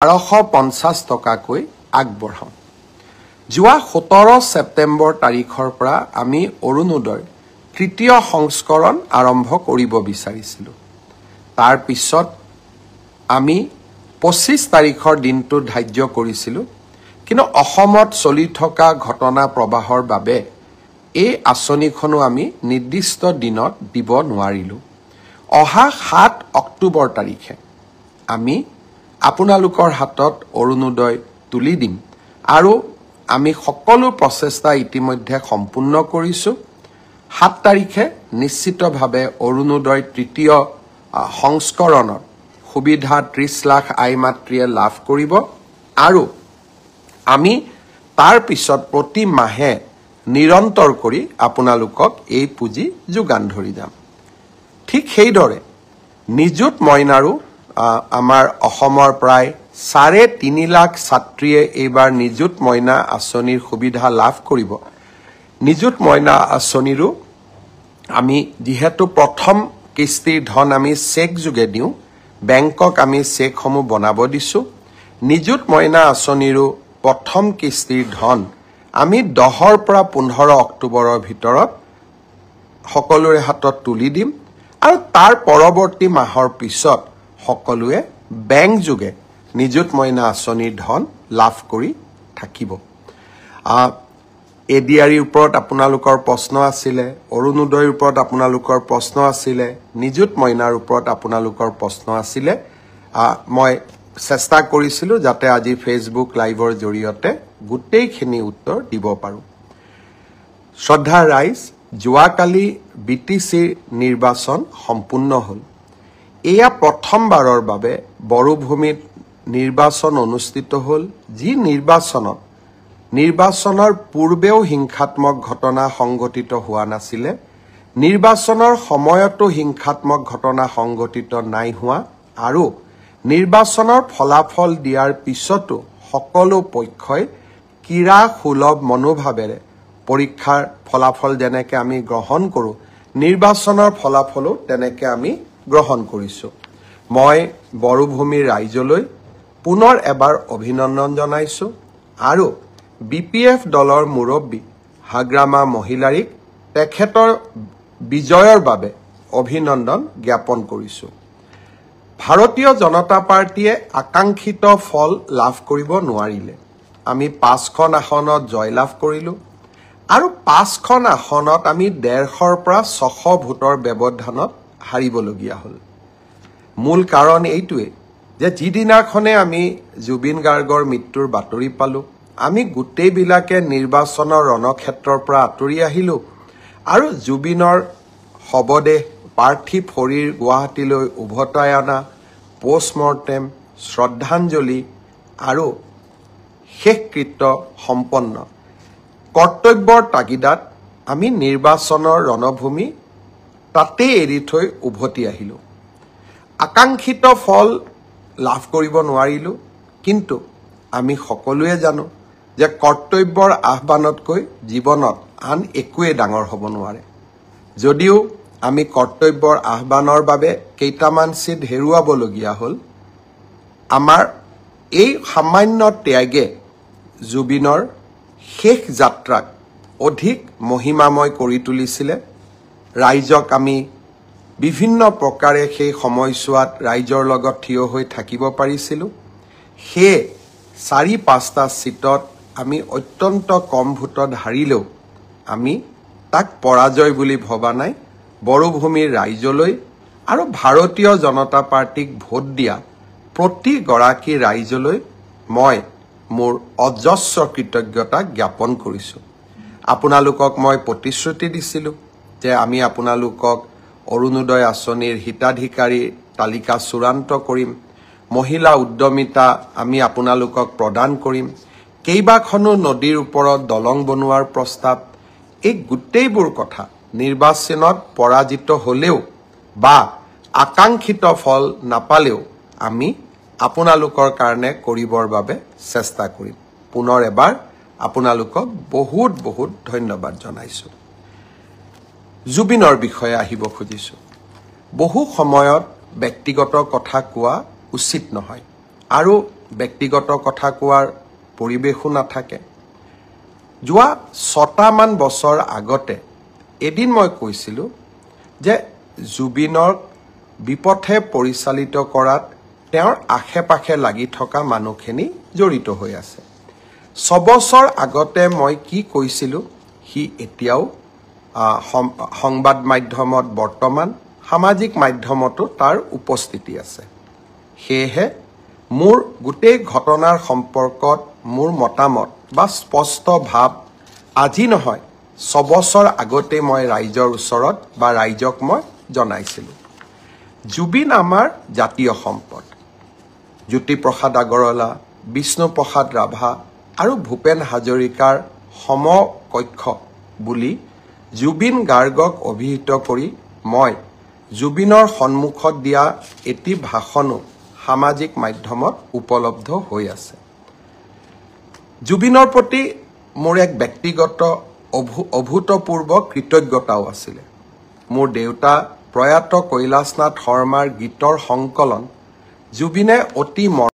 1250 টকাকৈ আগবঢ়াম। যোৱা 17 ছেপ্টেম্বৰ তাৰিখৰ পৰা আমি অৰুণোদয় তৃতীয় সংস্কৰণ আৰম্ভ কৰিব বিচাৰিছিলোঁ। তাৰ পিছত আমি 25 তাৰিখৰ দিনটো ধাৰ্য কৰিছিলোঁ, কিন্তু অসমত চলি থকা ঘটনা প্ৰবাহৰ বাবে এই আঁচনিখনো আমি নিৰ্দিষ্ট দিনত দিব নোৱাৰিলোঁ। অহা 7 অক্টোবৰ তাৰিখে আমি আপোনালোকৰ হাতত অৰুণোদয় তুলি দিম আৰু আমি সকলো প্ৰচেষ্টা ইতিমধ্যে সম্পূৰ্ণ কৰিছোঁ। 7 তাৰিখে নিশ্চিতভাৱে অৰুণোদয় তৃতীয় সংস্কৰণৰ সুবিধা 30 লাখ আই মাতৃয়ে লাভ কৰিব আৰু আমি তাৰ পিছত প্ৰতি মাহে নিৰন্তৰ কৰি আপোনালোকক এই পুঁজি যোগান ধৰি যাম। ঠিক সেইদৰে নিযুত মইনাৰো আমাৰ অসমৰ প্ৰায় 3.5 লাখ ছাত্ৰীয়ে এইবাৰ নিযুত মইনা আঁচনিৰ সুবিধা লাভ কৰিব। নিযুত মইনা আঁচনিৰো আমি যিহেতু প্ৰথম কিস্তিৰ ধন আমি চেক যোগে দিওঁ, বেংকক আমি চেকসমূহ বনাব দিছোঁ। নিযুত মইনা আঁচনিৰো প্ৰথম কিস্তিৰ ধন আমি 10 পৰা 15 অক্টোবৰৰ ভিতৰত সকলোৰে হাতত তুলি দিম আৰু তাৰ পৰৱৰ্তী মাহৰ পিছত সকলোৱে বেংক যোগে নিযুত মইনা আঁচনিৰ ধন লাভ কৰি থাকিব। এডিআৰিৰ ওপৰত আপোনালোকৰ প্ৰশ্ন আছিলে, অৰুণোদয়ৰ ওপৰত আপোনালোকৰ প্ৰশ্ন আছিলে, নিযুত মইনাৰ ওপৰত আপোনালোকৰ প্ৰশ্ন আছিলে। মই চেষ্টা কৰিছিলোঁ যাতে আজি ফেচবুক লাইভৰ জৰিয়তে গোটেইখিনি উত্তৰ দিব পাৰোঁ। শ্ৰদ্ধা ৰাইজ, যোৱাকালি BTCৰ নিৰ্বাচন সম্পূৰ্ণ হ'ল। এয়া প্ৰথমবাৰৰ বাবে বড়োভূমিত নিৰ্বাচন অনুষ্ঠিত হ'ল, যি নিৰ্বাচনৰ পূৰ্বেও হিংসাত্মক ঘটনা সংঘটিত হোৱা নাছিলে, নিৰ্বাচনৰ সময়তো হিংসাত্মক ঘটনা সংঘটিত নাই হোৱা আৰু নিৰ্বাচনৰ ফলাফল দিয়াৰ পিছতো সকলো পক্ষই ক্ৰীড়া সুলভ মনোভাৱেৰে পৰীক্ষাৰ ফলাফল যেনেকৈ আমি গ্ৰহণ কৰোঁ, নিৰ্বাচনৰ ফলাফলো তেনেকৈ আমি গ্ৰহণ কৰিছোঁ। মই বড়োভূমিৰ ৰাইজলৈ পুনৰ এবাৰ অভিনন্দন জনাইছোঁ আৰু BPF দলৰ মুৰব্বী হাগ্ৰামা মহিলাৰীক তেখেতৰ বিজয়ৰ বাবে অভিনন্দন জ্ঞাপন কৰিছোঁ। ভাৰতীয় জনতা পাৰ্টীয়ে আকাংক্ষিত ফল লাভ কৰিব নোৱাৰিলে। আমি 5খন আসনত জয়লাভ কৰিলোঁ আৰু 5খন আসনত আমি 150ৰ পৰা 600 ভোটৰ ব্যৱধানত হাৰিবলগীয়া হ'ল। মূল কাৰণ এইটোৱে যে যিদিনাখনে আমি জুবিন গাৰ্গৰ মৃত্যুৰ বাতৰি পালোঁ, আমি গোটেইবিলাকে নিৰ্বাচনৰ ৰণক্ষেত্ৰৰ পৰা আঁতৰি আহিলোঁ আৰু জুবিনৰ শৱদেহ পাৰ্থিৱ শৰীৰ গুৱাহাটীলৈ উভতাই অনা, পোষ্টমৰ্টেম, শ্ৰদ্ধাঞ্জলি আৰু শেষকৃত্য সম্পন্ন কৰ্তব্যৰ তাগিদাত আমি নিৰ্বাচনৰ ৰণভূমি তাতেই এৰি থৈ উভতি আহিলোঁ। আকাংক্ষিত ফল লাভ কৰিব নোৱাৰিলোঁ, কিন্তু আমি সকলোৱে জানো যে কৰ্তব্যৰ আহ্বানতকৈ জীৱনত আন একোৱেই ডাঙৰ হ'ব নোৱাৰে। যদিও আমি কৰ্তব্যৰ আহ্বানৰ বাবে কেইটামান চিট হেৰুৱাবলগীয়া হ'ল, আমাৰ এই সামান্য ত্যাগে জুবিনৰ শেষ যাত্ৰাক অধিক মহিমাময় কৰি তুলিছিলে। ৰাইজক আমি বিভিন্ন প্ৰকাৰে সেই সময়ছোৱাত ৰাইজৰ লগত থিয় হৈ থাকিব পাৰিছিলোঁ। সেয়ে 4-5টা চিটত আমি অত্যন্ত কম ভোটত হাৰিলেও আমি তাক পৰাজয় বুলি ভবা নাই। বড়োভূমিৰ ৰাইজলৈ আৰু ভাৰতীয় জনতা পাৰ্টীক ভোট দিয়া প্ৰতিগৰাকী ৰাইজলৈ মই মোৰ অজস্ৰ কৃতজ্ঞতা জ্ঞাপন কৰিছোঁ। আপোনালোকক মই প্ৰতিশ্ৰুতি দিছিলোঁ যে আমি আপোনালোকক অৰুণোদয় আঁচনিৰ হিতাধিকাৰী তালিকা চূড়ান্ত কৰিম, মহিলা উদ্যমিতা আমি আপোনালোকক প্ৰদান কৰিম, কেইবাখনো নদীৰ ওপৰত দলং বনোৱাৰ প্ৰস্তাৱ, এই গোটেইবোৰ কথা নিৰ্বাচনত পৰাজিত হ'লেও বা আকাংক্ষিত ফল নাপালেও আমি আপোনালোকৰ কাৰণে কৰিবৰ বাবে চেষ্টা কৰিম। পুনৰ এবাৰ আপোনালোকক বহুত বহুত ধন্যবাদ জনাইছোঁ। জুবিনৰ বিষয়ে আহিব খুজিছোঁ। বহু সময়ত ব্যক্তিগত কথা কোৱা উচিত নহয় আৰু ব্যক্তিগত কথা কোৱাৰ পৰিৱেশো নাথাকে যোৱা 6টামান বছৰ আগতে এদিন মই কৈছিলোঁ যে জুবিনৰ বিপথে পৰিচালিত কৰাত তেওঁৰ আশে-পাশে লাগি থকা মানুহখিনি জড়িত হৈ আছে 6 বছৰ আগতে মই কি কৈছিলোঁ হি এতিয়াও সংবাদ মাধ্যমত বৰ্তমান সামাজিক মাধ্যমতো তাৰ উপস্থিতি আছে সেয়েহে মোৰ গোটেই ঘটনাৰ সম্পৰ্কত মোৰ মতামত বা স্পষ্ট ভাৱ আজি নহয় 6 বছৰ আগতে মই ৰাইজৰ ওচৰত বা ৰাইজক মই জনাইছিলোঁ জুবিন আমাৰ জাতীয় সম্পদ জ্যোতিপ্ৰসাদ আগৰৱালা বিষ্ণুপ্ৰসাদ ৰাভা আৰু ভূপেন হাজৰিকাৰ সমকক্ষ বুলি জুবিন গাৰ্গক অভিহিত কৰি মই জুবিনৰ সন্মুখত দিয়া এটি ভাষণো সামাজিক মাধ্যমত উপলব্ধ হৈ আছে জুবিনৰ প্ৰতি মোৰ এক ব্যক্তিগত অভূতপূৰ্ব কৃতজ্ঞতাও আছিল মোৰ দেউতা প্ৰয়াত কৈলাশনাথ শৰ্মাৰ গীতৰ সংকলন জুবিনে অতি